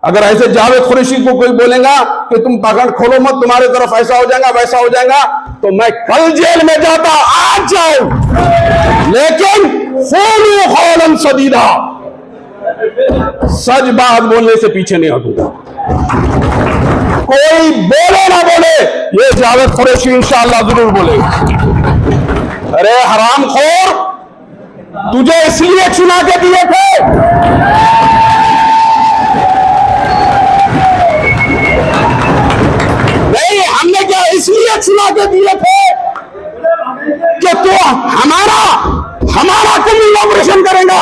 अगर ऐसे जावेद कुरैशी को कोई बोलेगा कि तुम पाखंड खोलो मत, तुम्हारे तरफ ऐसा हो जाएगा वैसा हो जाएगा, तो मैं कल जेल में जाता, आज जाऊं, लेकिन क़ूलू क़ौलन सदीदा, सच बात बोलने से पीछे नहीं हटूंगा। कोई बोले ना बोले, ये जावेद कुरैशी इंशाअल्लाह जरूर बोलेगा। अरे हरामखोर, तुझे इसलिए चुना के दिए थे, नहीं हमने क्या इसलिए चुना के दिए थे कि तू हमारा कुल इनॉग्रेशन करेगा,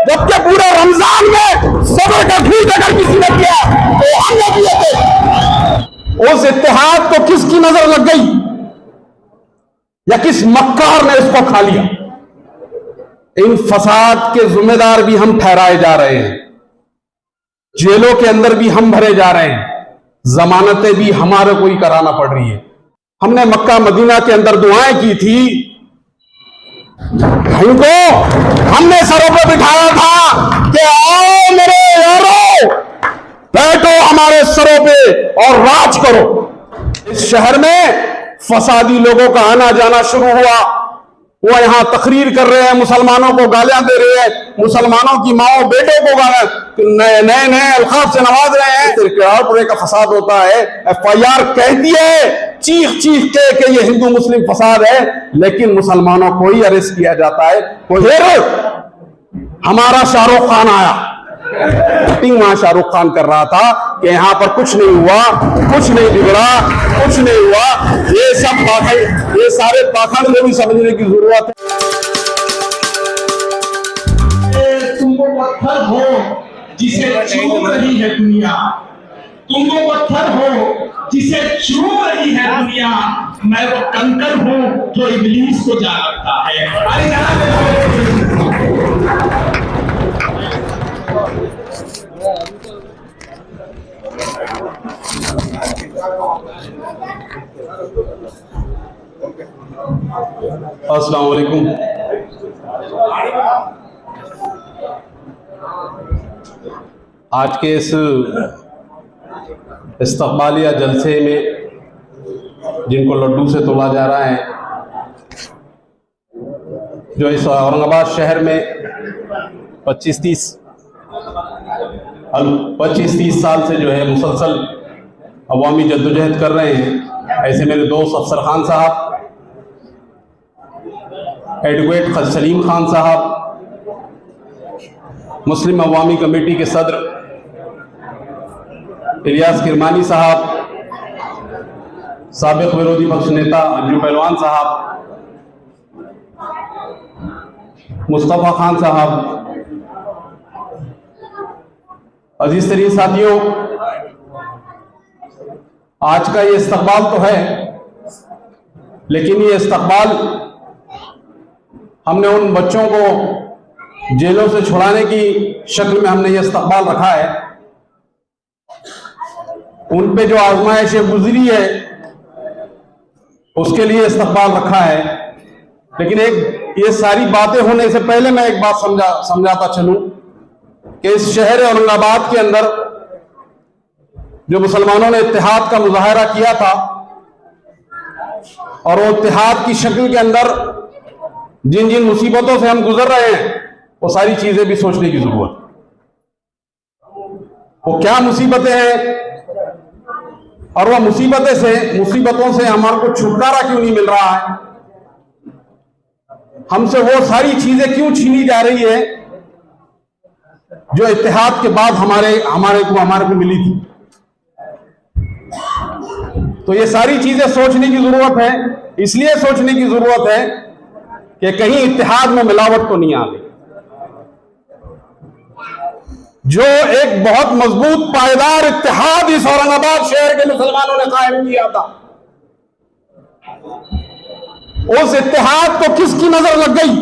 जबकि पूरे रमजान में सब्र का घूट अगर किसी ने किया तो हमने दिए थे। उस इत्तेहाद को किसकी नजर लग गई या किस मक्कार ने इसको खा लिया? इन फसाद के जिम्मेदार भी हम ठहराए जा रहे हैं, जेलों के अंदर भी हम भरे जा रहे हैं, जमानतें भी हमारे को ही कराना पड़ रही है। हमने मक्का मदीना के अंदर दुआएं की थी, इनको हमने सरों पर बिठाया था कि आओ मेरे यारो, बैठो हमारे सरों पे और राज करो। इस शहर में फसादी लोगों का आना जाना शुरू हुआ, वो यहां तकरीर कर रहे हैं, मुसलमानों को गालियां दे रहे हैं, मुसलमानों की माओ बेटों को गालियां नए नए अल्फाज से नवाज रहे हैं। किरदारपुरे का फसाद होता है, FIR कहती है चीख चीख के ये हिंदू मुस्लिम फसाद है, लेकिन मुसलमानों को ही अरेस्ट किया जाता है। फिर हमारा शाहरुख खान आया, वहां शाहरुख खान कर रहा था कि यहां पर कुछ नहीं हुआ, कुछ नहीं बिगड़ा, कुछ नहीं हुआ। ये सब पाखंड, ये सारे पाखंड को भी समझने की जरूरत है। तुमको पत्थर हो जिसे चूम रही है दुनिया, तुमको पत्थर हो जिसे चूम रही है दुनिया, मैं वो कंकर हूं जो इब्लीस को जानता है। अरे अस्सलाम वालेकुम। आज के इस इस्तक़बालिया जलसे में जिनको लड्डू से तोला जा रहा है, जो इस औरंगाबाद शहर में 25-30 साल से जो है मुसलसल अवामी जद्दोजहद कर रहे हैं, ऐसे मेरे दोस्त अफसर खान साहब, एडवोकेट सलीम खान साहब, मुस्लिम अवामी कमेटी के सदर इलियास किरमानी साहब, साबिक विरोधी पक्ष नेता अंजू पहलवान साहब, मुस्तफ़ा खान साहब, अजीज तरीन साथियों, आज का ये इस्तकबाल तो है, लेकिन ये इस्तकबाल हमने उन बच्चों को जेलों से छुड़ाने की शक्ल में हमने ये इस्तकबाल रखा है। उन पे जो आजमाइशें गुजरी है उसके लिए इस्तकबाल रखा है। लेकिन ये सारी बातें होने से पहले मैं एक बात समझाता चलूं कि इस शहर औरंगाबाद के अंदर जो मुसलमानों ने इत्तेहाद का मुजाहरा किया था, और वो इत्तेहाद की शक्ल के अंदर जिन जिन मुसीबतों से हम गुजर रहे हैं, वो सारी चीजें भी सोचने की जरूरत है। वो क्या मुसीबतें हैं और वह मुसीबतों से हमारे को छुटकारा क्यों नहीं मिल रहा है, हमसे वो सारी चीजें क्यों छीनी जा रही है जो इत्तेहाद के बाद हमारे को मिली थी। तो ये सारी चीजें सोचने की जरूरत है। इसलिए सोचने की जरूरत है कि कहीं इत्तेहाद में मिलावट तो नहीं आ गई। जो एक बहुत मजबूत पायदार इत्तेहाद इस औरंगाबाद शहर के मुसलमानों ने कायम किया था, उस इत्तेहाद को किसकी नजर लग गई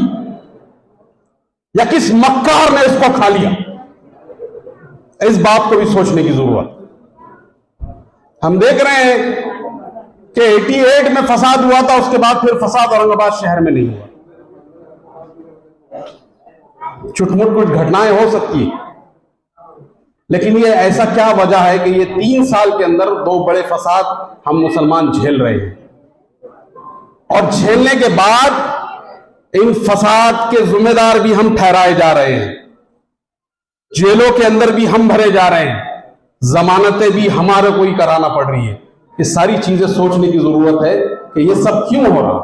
या किस मक्कार ने इसको खा लिया, इस बात को भी सोचने की जरूरत। हम देख रहे हैं कि 88 में फसाद हुआ था, उसके बाद फिर फसाद औरंगाबाद शहर में नहीं हुआ। छुटमुट कुछ घटनाएं हो सकती है, लेकिन ये ऐसा क्या वजह है कि ये 3 साल के अंदर 2 बड़े फसाद हम मुसलमान झेल रहे हैं, और झेलने के बाद इन फसाद के जिम्मेदार भी हम ठहराए जा रहे हैं, जेलों के अंदर भी हम भरे जा रहे हैं, जमानतें भी हमारे को ही कराना पड़ रही है। ये सारी चीजें सोचने की जरूरत है कि ये सब क्यों हो रहा,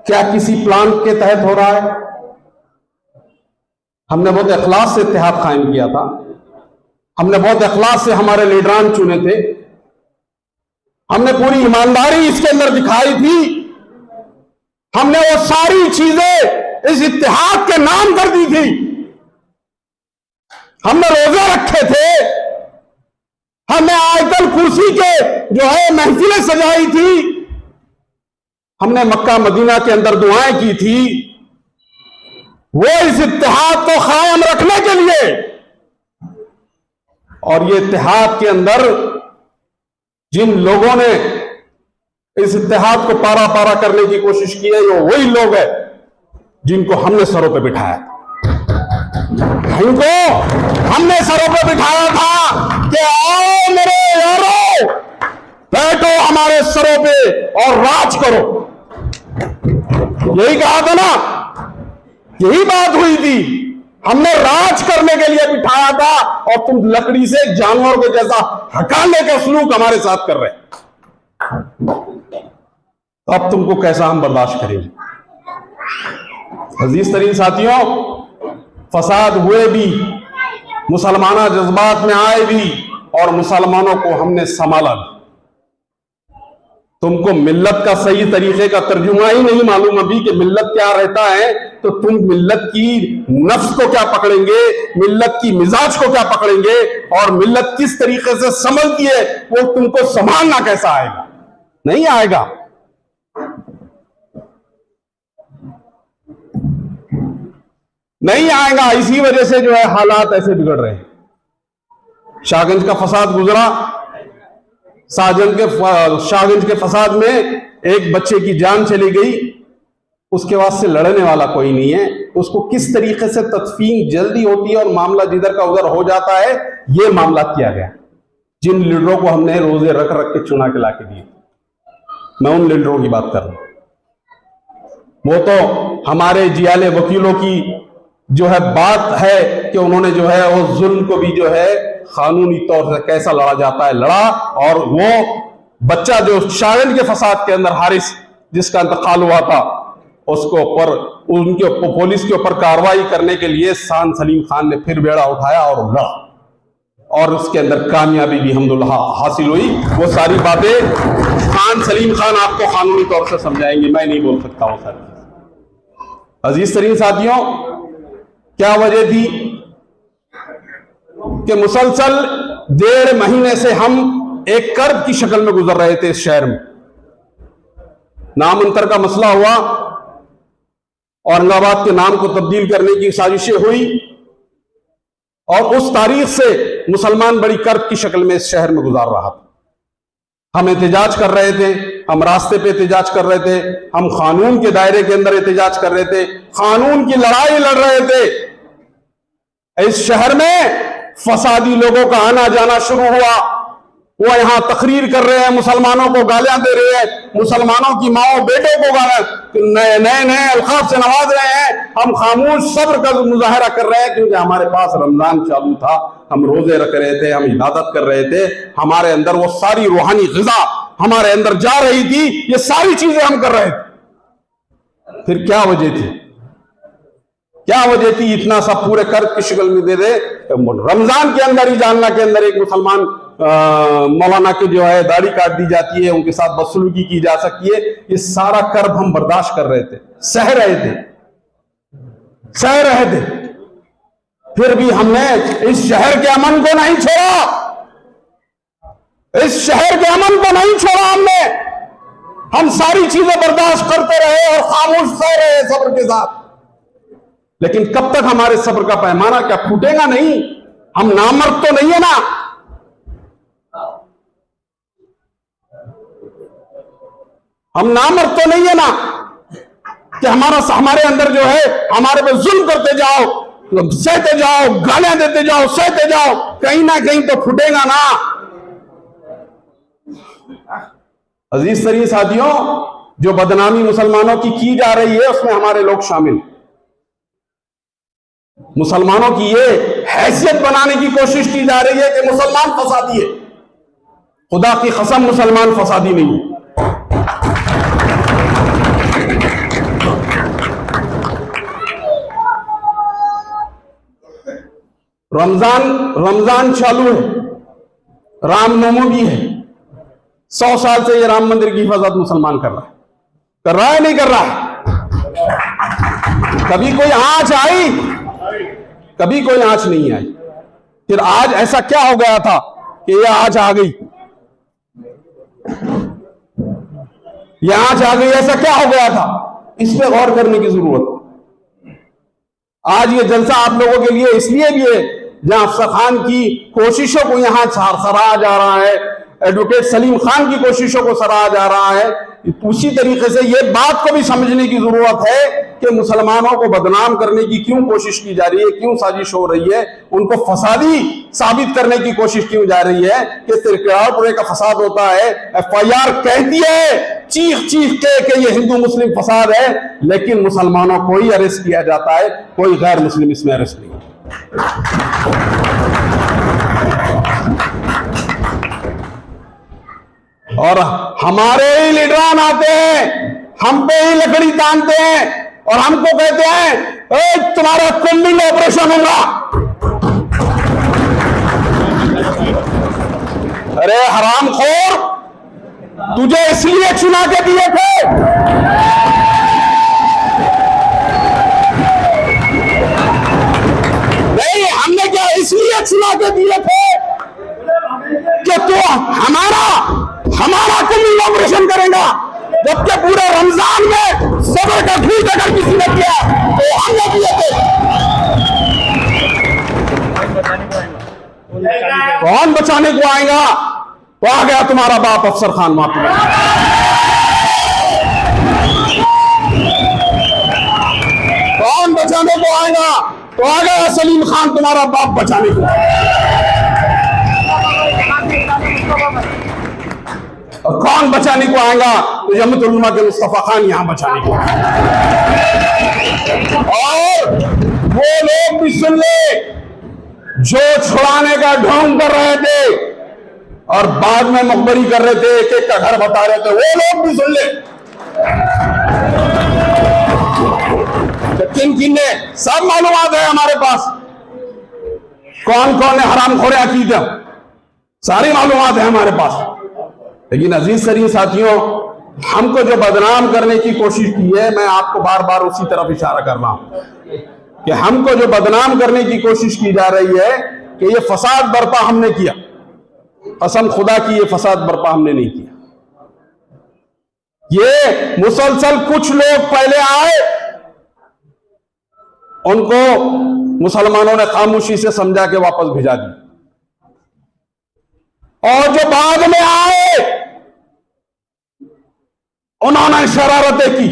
क्या किसी प्लान के तहत हो रहा है? हमने बहुत इखलास से इत्तेहाद कायम किया था, हमने बहुत इखलास से हमारे लीडरान चुने थे, हमने पूरी ईमानदारी इसके अंदर दिखाई थी, हमने वो सारी चीजें इस इत्तेहाद के नाम कर दी थी, हमने रोजे रखे थे, हमने आयतल कुर्सी के जो है महफिलें सजाई थी, हमने मक्का मदीना के अंदर दुआएं की थी, वो इस इत्तेहाद को कायम रखने के लिए। और ये इत्तेहाद के अंदर जिन लोगों ने इस इत्तेहाद को पारा पारा करने की कोशिश की है, ये वही लोग हैं जिनको हमने सरों पे बिठाया, इनको हमने सरों पे बिठाया था कि आओ मेरे यारों, बैठो हमारे सरों पे और राज करो। यही कहा था ना, यही बात हुई थी, हमने राज करने के लिए बिठाया था, और तुम लकड़ी से जानवर के जैसा हकाने का सलूक हमारे साथ कर रहे हैं। अब तुमको कैसा हम बर्दाश्त करेंगे? अजीज तरीन साथियों, फसाद हुए भी, मुसलमाना जज्बात में आए भी, और मुसलमानों को हमने संभाला भी। तुमको मिल्लत का सही तरीके का तर्जुमा ही नहीं मालूम अभी कि मिल्लत क्या रहता है, तो तुम मिल्लत की नफ्स को क्या पकड़ेंगे, मिल्लत की मिजाज को क्या पकड़ेंगे, और मिल्लत किस तरीके से संभलती है वो तुमको संभालना कैसा आएगा? नहीं आएगा। नहीं आएगा। इसी वजह से जो है हालात ऐसे बिगड़ रहे हैं। शाहगंज का फसाद गुजरा, शाहगंज के फसाद में एक बच्चे की जान चली गई, उसके वास्ते लड़ने वाला कोई नहीं है। उसको किस तरीके से तदफीन जल्दी होती है और मामला जिधर का उधर हो जाता है, ये मामला किया गया। जिन लीडरों को हमने रोजे रख रख के चुना के लाके दिए, मैं उन लीडरों की बात कर रहा हूं। वो तो हमारे जियाले वकीलों की जो है बात है कि उन्होंने जो है वो जुल्म को भी जो है कानूनी तौर से कैसा लड़ा जाता है लड़ा, और वो बच्चा जो शाहगंज के फसाद के अंदर हारिस जिसका इंतकाल हुआ था, उसको ऊपर उनके पुलिस के ऊपर कार्रवाई करने के लिए शान सलीम खान ने फिर बेड़ा उठाया और लड़ा, और उसके अंदर कामयाबी भी अल्हम्दुलिल्लाह हासिल हुई। वो सारी बातें शान सलीम खान आपको कानूनी तौर से समझाएंगे, मैं नहीं बोल सकता हूं सर। अजीज तरीन साथियों, क्या वजह थी कि मुसलसल 1.5 महीने से हम एक कर्ब की शक्ल में गुजर रहे थे इस शहर में। नाम अंतर का मसला हुआ, औरंगाबाद के नाम को तब्दील करने की साजिशें हुई, और उस तारीख से मुसलमान बड़ी कर्ब की शक्ल में इस शहर में गुजार रहा था। हम एहतजाज कर रहे थे, हम रास्ते पे एहतजाज कर रहे थे, हम कानून के दायरे के अंदर एहतजाज कर रहे थे, कानून की लड़ाई लड़ रहे थे। इस शहर में फसादी लोगों का आना जाना शुरू हुआ। वो यहां तकरीर कर रहे हैं, मुसलमानों को गालियां दे रहे हैं, मुसलमानों की माओ बेटों को गालियां नए अल्काब से नवाज रहे हैं। हम खामोश सब्र का मुजाहरा कर रहे हैं, क्योंकि हमारे पास रमजान चालू था, हम रोजे रख रहे थे, हम इबादत कर रहे थे, हमारे अंदर वो सारी रूहानी ग़िज़ा हमारे अंदर जा रही थी। ये सारी चीजें हम कर रहे थे। फिर क्या वजह थी? क्या वजह थी इतना सा पूरे कर्ज की शक्ल में दे दे? रमजान के अंदर ही जानना के अंदर एक मुसलमान मौलाना की जो है दाढ़ी काट दी जाती है, उनके साथ बदसलूकी की जा सकती है। ये सारा कर्ब हम बर्दाश्त कर रहे थे, सह रहे थे। फिर भी हमने इस शहर के अमन को नहीं छोड़ा, इस शहर के अमन को नहीं छोड़ा हमने। हम सारी चीजें बर्दाश्त करते रहे और खामोश सह रहे सब्र के साथ। लेकिन कब तक हमारे सब्र का पैमाना क्या फूटेगा? नहीं। हम नामर्द तो नहीं है ना, हम नामर्द तो नहीं है ना कि हमारे अंदर जो है हमारे पे जुल्म करते जाओ, तो सहते जाओ, गालियां देते जाओ, सहते जाओ, कहीं ना कहीं तो फूटेगा ना। अजीज तरीन साथियों, जो बदनामी मुसलमानों की जा रही है उसमें हमारे लोग शामिल। मुसलमानों की ये हैसियत बनाने की कोशिश की जा रही है कि मुसलमान फसादी है। खुदा की कसम मुसलमान फसादी नहीं है। रमजान चालू है, रामनवमी भी है। 100 साल से ये राम मंदिर की हिफाजत मुसलमान कर रहा है नहीं कर रहा है? कभी कोई आंच आई? कभी कोई आंच नहीं आई। फिर आज ऐसा क्या हो गया था कि ये आंच आ गई? ये आंच आ गई, ऐसा क्या हो गया था? इस पे गौर करने की जरूरत। आज ये जलसा आप लोगों के लिए इसलिए भी है जहां अफसर खान की कोशिशों को यहां सराहा जा रहा है, एडवोकेट सलीम खान की कोशिशों को सराहा जा रहा है। उसी तरीके से ये बात को भी समझने की जरूरत है कि मुसलमानों को बदनाम करने की क्यों कोशिश की जा रही है, क्यों साजिश हो रही है, उनको फसादी साबित करने की कोशिश क्यों जा रही है कि तिरकियापुरे का फसाद होता है। FIR कहती है चीख चीख के ये हिंदू मुस्लिम फसाद है, लेकिन मुसलमानों को ही अरेस्ट किया जाता है, कोई गैर मुस्लिम इसमें अरेस्ट नहीं। और हमारे ही लीडरान आते हैं, हम पे ही लकड़ी तानते हैं और हमको कहते हैं तुम्हारा कुंभिंग ऑपरेशन होगा। अरे हरामखोर, तुझे इसलिए चुना के दिए थे नहीं, हमने क्या इसलिए चुना के दिए थे कि तू हमारा कुंभिंग ऑपरेशन करेगा, जबकि पूरे रमजान में सब्र का घूट अगर किसी ने किया तो हमने किए थे। कौन बचाने को आएगा? तो आ गया तुम्हारा बाप अफसर खान माफी। कौन बचाने को आएगा? तो आ गया सलीम खान तुम्हारा बाप बचाने को। और कौन बचाने को आएगा? तो जमतुल उलमा के मुस्तफा खान यहां बचाने को। और वो लोग भी सुन ले जो छुड़ाने का ढोंग कर रहे थे और बाद में मुखबरी कर रहे थे, एक एक का घर बता रहे थे, वो लोग भी सुन ले। किन किन ने सब मालूमात है हमारे पास, कौन कौन है हरामखोरे अकीदा, सारी मालूमात है हमारे पास। लेकिन अजीज तरीन साथियों, हमको जो बदनाम करने की कोशिश की है, मैं आपको बार बार उसी तरफ इशारा कर रहा हूं कि हमको जो बदनाम करने की कोशिश की जा रही है कि ये फसाद बर्पा हमने किया। कसम खुदा की ये फसाद बर्पा हमने नहीं किया। ये मुसलसल कुछ लोग पहले आए, उनको मुसलमानों ने खामोशी से समझा के वापस भेजा दी, और जो बाद में आए उन्होंने शरारतें की,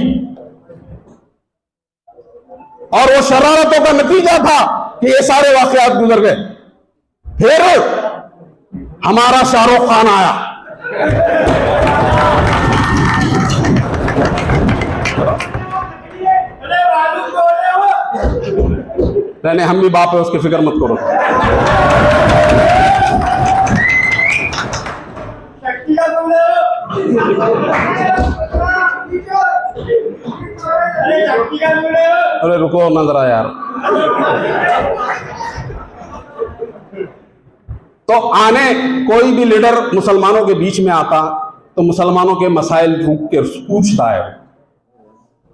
और वो शरारतों का नतीजा था कि ये सारे वाकयात गुजर गए। फिर हमारा शाहरुख खान आया, नहीं हम भी बाप है, उसकी फिक्र मत करो। अरे रुको ना जरा यार। तो कोई भी लीडर मुसलमानों के बीच में आता तो मुसलमानों के मसाइल के पूछता है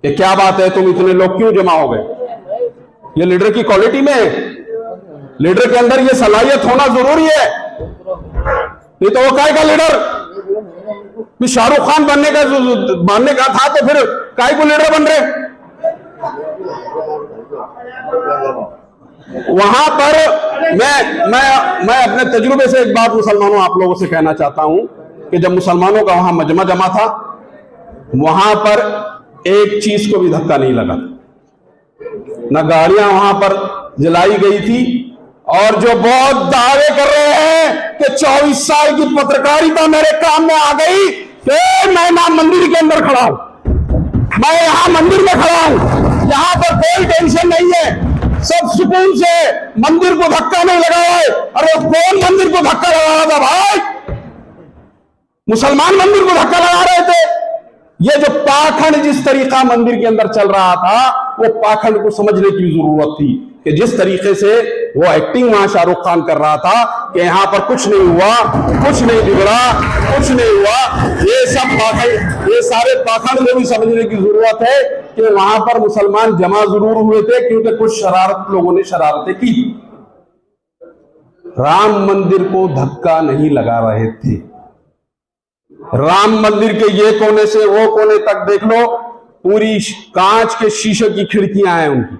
कि क्या बात है, तुम इतने लोग क्यों जमा हो गए? ये लीडर की क्वालिटी में है। लीडर के अंदर ये सलाहियत होना जरूरी है, नहीं तो वो काय का लीडर? शाहरुख खान बनने का था तो फिर काय को लीडर बन रहे? वहां पर मैं अपने तजुर्बे से एक बात मुसलमानों आप लोगों से कहना चाहता हूं कि जब मुसलमानों का वहां मजमा जमा था, वहां पर एक चीज को भी धक्का नहीं लगा। न गाड़ियां वहां पर जलाई गई थी। और जो बहुत दावे कर रहे हैं कि 24 साल की पत्रकारिता मेरे काम में आ गई, कि मैं ना मंदिर के अंदर खड़ा हूं, मैं यहां मंदिर में खड़ा हूं, यहां पर कोई टेंशन नहीं है, सब सुकून से, मंदिर को धक्का नहीं लगा है। अरे कौन मंदिर को धक्का लगा रहा था भाई? मुसलमान मंदिर को धक्का लगा रहे थे। ये जो पाखंड जिस तरीका मंदिर के अंदर चल रहा था, वो पाखंड को समझने की जरूरत थी कि जिस तरीके से वो एक्टिंग वहां शाहरुख खान कर रहा था कि यहां पर कुछ नहीं हुआ, कुछ नहीं बिगड़ा, कुछ नहीं हुआ, ये सब पाखंड, ये सारे पाखंड को भी समझने की जरूरत है कि वहां पर मुसलमान जमा जरूर हुए थे क्योंकि कुछ लोगों ने शरारतें की। राम मंदिर को धक्का नहीं लगा रहे थे। राम मंदिर के ये कोने से वो कोने तक देख लो, पूरी कांच के शीशे की खिड़कियां हैं उनकी,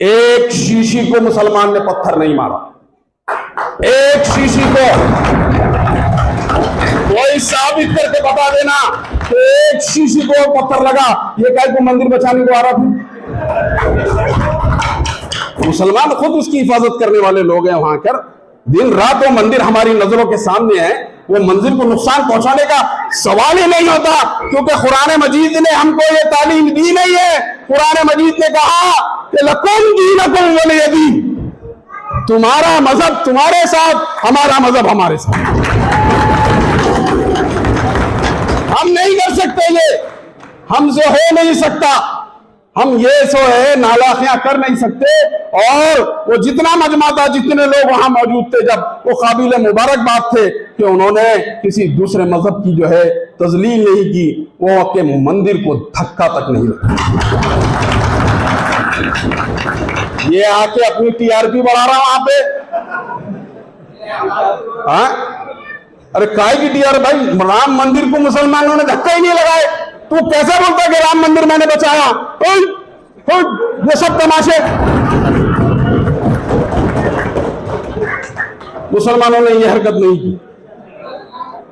एक शीशी को मुसलमान ने पत्थर नहीं मारा, एक शीशी को। कोई साबित करके बता देना कि एक शीशी को पत्थर लगा, ये काय को मंदिर बचाने को आ रहा था? मुसलमान खुद उसकी हिफाजत करने वाले लोग हैं वहां कर, दिन रात वो मंदिर हमारी नजरों के सामने है, वो मंदिर को नुकसान पहुंचाने का सवाल ही नहीं होता, क्योंकि कुरान मजीद ने हमको ये तालीम दी नहीं है। कुरान मजीद ने कहा कि लकुम दीनुकुम वलिय दीन, तुम्हारा मजहब तुम्हारे साथ, हमारा मजहब हमारे साथ। हम नहीं कर सकते, ये हमसे हो नहीं सकता, हम ये सो है नालाखियां कर नहीं सकते। और वो जितना मजमा था, जितने लोग वहां मौजूद थे, जब वो काबिल मुबारकबाद थे कि उन्होंने किसी दूसरे मजहब की जो है तजलील नहीं की, वो के मंदिर को धक्का तक नहीं लगा। ये आके अपनी टीआरपी बढ़ा रहा वहां पे। हाँ, अरे काय की टीआरपी भाई? राम मंदिर को मुसलमानों ने धक्का ही नहीं लगाए, तू कैसे बोलता है कि राम मंदिर मैंने बचाया? ये सब तमाशे। मुसलमानों ने यह हरकत नहीं की।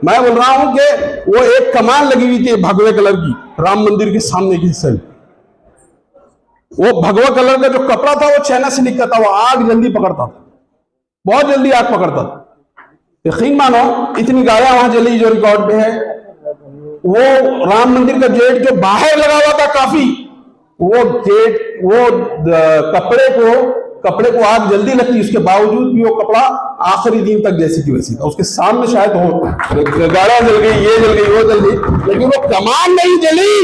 मैं बोल रहा हूं कि वो एक कमान लगी हुई थी भगवे कलर की राम मंदिर के सामने के हिस्से में। वो भगवा कलर का जो कपड़ा था वो चाइना से लिखा था, वो आग जल्दी पकड़ता था, बहुत जल्दी आग पकड़ता था। यकीन मानो इतनी गाड़ियां वहां जली जो रिकॉर्ड पे है। वो राम मंदिर का गेट जो बाहर लगा हुआ था काफी, वो गेट, वो कपड़े को आग जल्दी लगती, उसके बावजूद भी वो कपड़ा आखिरी दिन तक जैसे की वैसी था। उसके सामने शायद हो गाड़ियां जल गई, ये जल गई, वो जल गई, लेकिन वो कमान नहीं जली,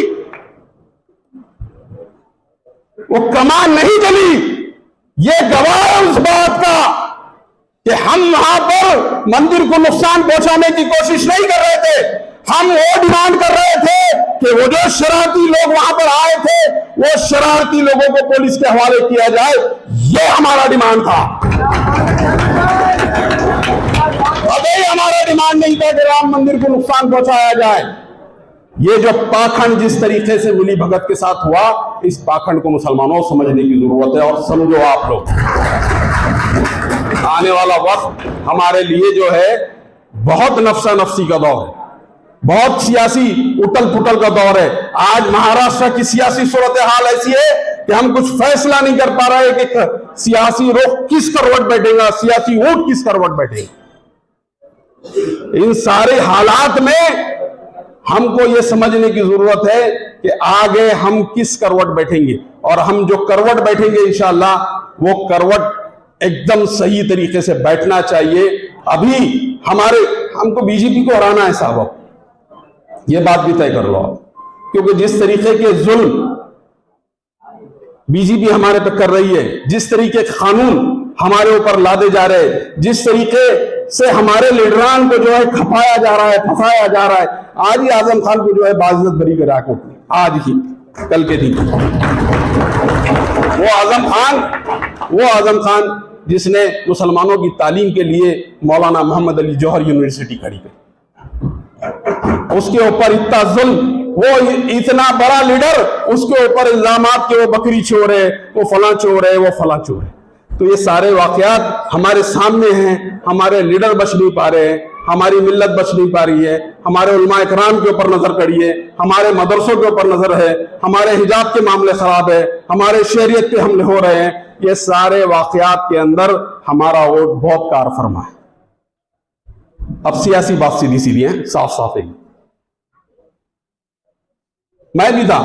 वो कमान नहीं जली। ये गवाह है उस बात का कि हम वहां पर मंदिर को नुकसान पहुंचाने की कोशिश नहीं कर रहे थे। हम वो डिमांड कर रहे थे कि वो जो शरारती लोग वहां पर आए थे, वो शरारती लोगों को पुलिस के हवाले किया जाए, ये हमारा डिमांड था। कभी हमारा डिमांड नहीं था कि राम मंदिर को नुकसान पहुंचाया जाए। ये जो पाखंड जिस तरीके से मिली भगत के साथ हुआ, इस पाखंड को मुसलमानों को समझने की जरूरत है। और समझो आप लोग, आने वाला वक्त हमारे लिए जो है बहुत नफसा नफसी का दौर है, बहुत सियासी उटल पुटल का दौर है। आज महाराष्ट्र की सियासी सूरत हाल ऐसी है कि हम कुछ फैसला नहीं कर पा रहे कि सियासी रुख किस करवट बैठेगा, सियासी ऊंट किस करवट बैठेगा। इन सारे हालात में हमको ये समझने की जरूरत है कि आगे हम किस करवट बैठेंगे, और हम जो करवट बैठेंगे इंशाअल्लाह वो करवट एकदम सही तरीके से बैठना चाहिए। अभी हमको बीजेपी को हराना है साहब, ये बात भी तय कर लो आप, क्योंकि जिस तरीके के जुल्म बीजेपी हमारे पे कर रही है, जिस तरीके के कानून हमारे ऊपर लादे जा रहे हैं, जिस तरीके से हमारे लीडरान को जो है खपाया जा रहा है, फंसाया जा रहा है। आज ही आजम खान को जो है बाइज्जत बरी करा कोर्ट ने, आज ही कल के दिन। वो आजम खान जिसने मुसलमानों की तालीम के लिए मौलाना मोहम्मद अली जौहर यूनिवर्सिटी खड़ी की, उसके ऊपर इतना जुल्म, वो इतना बड़ा लीडर, उसके ऊपर इल्जामात के वो बकरी चोर है, वो फला चोर है, वो फला चोर है। तो ये सारे वाकयात हमारे सामने हैं, हमारे लीडर बच नहीं पा रहे हैं। हमारी मिल्लत बच नहीं पा रही है, हमारे उलमा इकराम के ऊपर नजर करिए, हमारे मदरसों के ऊपर नजर है, हमारे हिजाब के मामले खराब है, हमारे शरीयत पे हमले हो रहे हैं, ये सारे वाकयात के अंदर हमारा वोट बहुत कार फरमा है। अब सियासी बात सीधी सीधी है, साफ साफ है। मैं भी था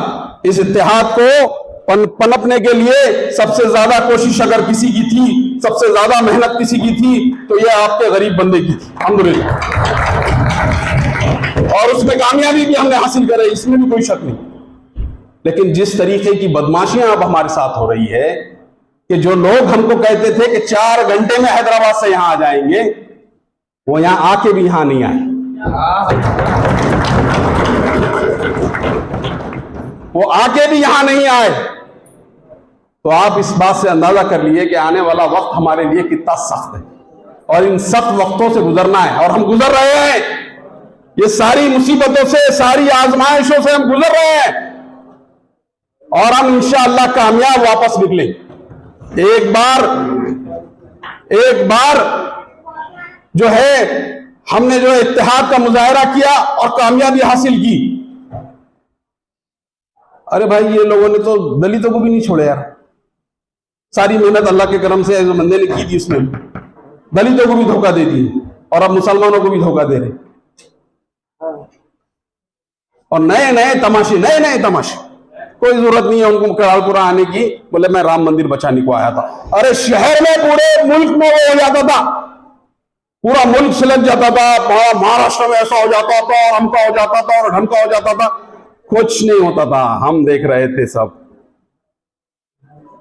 इस इत्तेहाद को पनपने के लिए सबसे ज्यादा कोशिश अगर किसी की थी, सबसे ज्यादा मेहनत किसी की थी तो ये आपके गरीब बंदे की थी, अल्हम्दुलिल्लाह। और उसमें कामयाबी भी हमने हासिल करे, इसमें भी कोई शक नहीं। लेकिन जिस तरीके की बदमाशियां अब हमारे साथ हो रही है कि जो लोग हमको कहते थे कि 4 घंटे में हैदराबाद से यहां आ जाएंगे, वो यहां आके भी यहां नहीं आए, वो आके भी यहां नहीं आए। तो आप इस बात से अंदाजा कर लिए कि आने वाला वक्त हमारे लिए कितना सख्त है और इन सख्त वक्तों से गुजरना है, और हम गुजर रहे हैं। ये सारी मुसीबतों से, सारी आजमाइशों से हम गुजर रहे हैं और हम इंशाअल्लाह कामयाब वापस निकलेंगे। एक बार जो है हमने जो इत्तेहाद का मुजाहरा किया और कामयाबी हासिल की, अरे भाई ये लोगों ने तो दलितों को भी नहीं छोड़े यार। सारी मेहनत अल्लाह के करम से जो बंदे ने की थी उसमें दलितों को भी धोखा दे दी और अब मुसलमानों को भी धोखा दे रहे, और नए नए तमाशे। कोई जरूरत नहीं है उनको करालपुरा आने की, बोले मैं राम मंदिर बचाने को आया था। अरे शहर में, पूरे मुल्क में वो हो जाता था, पूरा मुल्क सिलक जाता था, महाराष्ट्र में ऐसा हो जाता था और हमका हो जाता था और ढमका हो जाता था। कुछ नहीं होता था, हम देख रहे थे सब।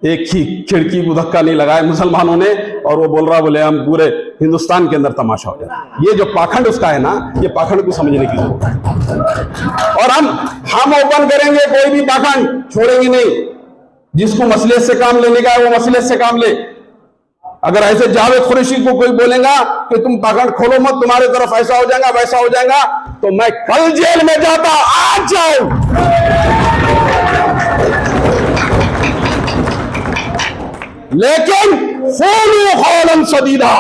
एक ही खिड़की को धक्का नहीं लगाए मुसलमानों ने, और वो बोल रहा, बोले हम पूरे हिंदुस्तान के अंदर तमाशा हो जाता। ये जो पाखंड उसका है ना, ये पाखंड को समझने की जरूरत है। और हम ओपन करेंगे, कोई भी पाखंड छोड़ेंगे नहीं। जिसको मसले से काम लेने का है वो मसले से काम ले। अगर ऐसे जावेद कुरैशी को कोई बोलेगा कि तुम पाखंड खोलो मत, तुम्हारे तरफ ऐसा हो जाएगा वैसा हो जाएगा, तो मैं कल जेल में जाता, आज जाऊं। लेकिन क़ौलन सदीदा,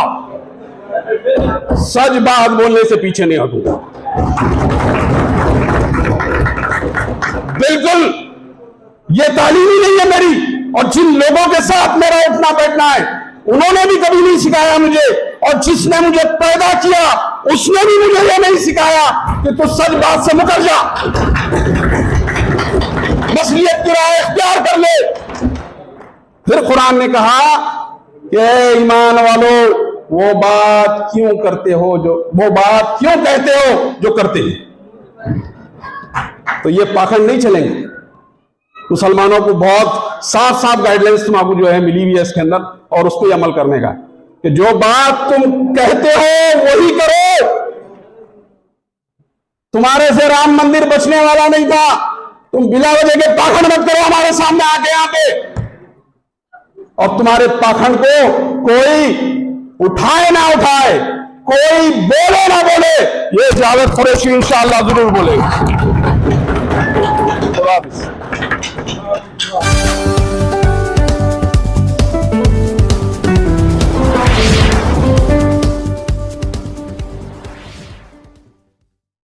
सच बात बोलने से पीछे नहीं हटूंगा। बिल्कुल ये तालीम ही नहीं है मेरी, और जिन लोगों के साथ मेरा उठना बैठना है उन्होंने भी कभी नहीं सिखाया मुझे, और जिसने मुझे पैदा किया उसने भी मुझे ये नहीं सिखाया कि तू सच बात से मुकर जा, मसलियत की राह इख्तियार कर ले। फिर कुरान ने कहा कि ईमान वालों, वो बात क्यों कहते हो जो करते हैं। तो ये पाखंड नहीं चलेंगे। मुसलमानों को बहुत साफ साफ गाइडलाइंस तुमको जो है मिली हुई है इसके अंदर, और उस पर अमल करने का कि जो बात तुम कहते हो वही करो। तुम्हारे से राम मंदिर बचने वाला नहीं था, तुम बिला वजह के पाखंड मत करो हमारे सामने आके यहाँ पे। और तुम्हारे पाखंड को कोई उठाए ना उठाए, कोई बोले ना बोले, ये जावेद कुरैशी इंशाअल्लाह जरूर बोलेगा।